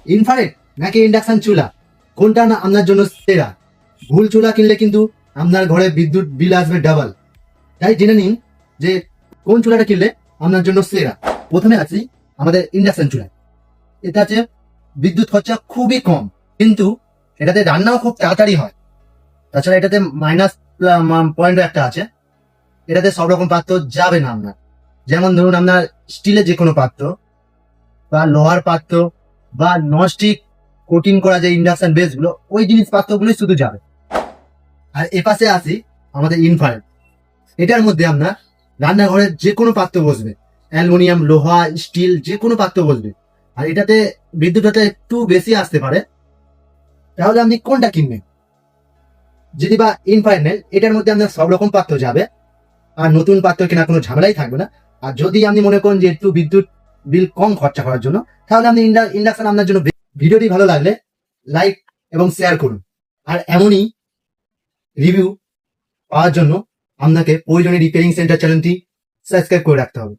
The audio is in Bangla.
ইনফ্রারেড নাকি ইন্ডাকশন চুলা, কোনটা না আপনার জন্য সেরা? ভুল চুলা কিনলে কিন্তু আপনার ঘরে বিদ্যুৎ বিল আসবে ডাবল। তাই জেনে নিন যে কোন চুলাটা কিনলে আপনার জন্য সেরা। প্রথমে আছি আমাদের ইন্ডাকশন চুলা। এটা হচ্ছে বিদ্যুৎ খরচা খুবই কম, কিন্তু এটাতে রান্নাও খুব তাড়াতাড়ি হয়। তাছাড়া এটাতে মাইনাস পয়েন্টও একটা আছে, এটাতে সব রকম পাত্র যাবে না আপনার। যেমন ধরুন আপনার স্টিলের যে কোনো পাত্র বা লোহার পাত্র বা ননস্টিক কোটিং করা যে ইন্ডাকশন বেস গুলো, ওই জিনিস পাত্রগুলোই শুধু যাবে। আর এপাশে আসি আমাদের ইনফ্রারেড। এটার মধ্যে আপনার রান্নাঘরের যে কোনো পাত্র বসবে, অ্যালুমিনিয়াম, লোহা, স্টিল, যে কোনো পাত্র বসবে। আর এটাতে বিদ্যুৎটা একটু বেশি আসতে পারে। তাহলে আপনি কোনটা কিনবেন? যদি বা ইনফ্রারেড নেন, এটার মধ্যে আপনার সব রকম পাত্র যাবে, আর নতুন পাত্র কেনার কোনো ঝামেলাই থাকবে না। আর যদি আপনি মনে করেন যে একটু বিদ্যুৎ বিল কম খরচা করার জন্য, তাহলে আপনি ইন্ডাকশন আপনার জন্য। ভিডিওটি ভালো লাগলে লাইক এবং শেয়ার করুন। আর এমনই রিভিউ পাওয়ার জন্য আপনাকে প্রয়োজনীয় রিপেয়ারিং সেন্টার চ্যানেলটি সাবস্ক্রাইব করে রাখতে হবে।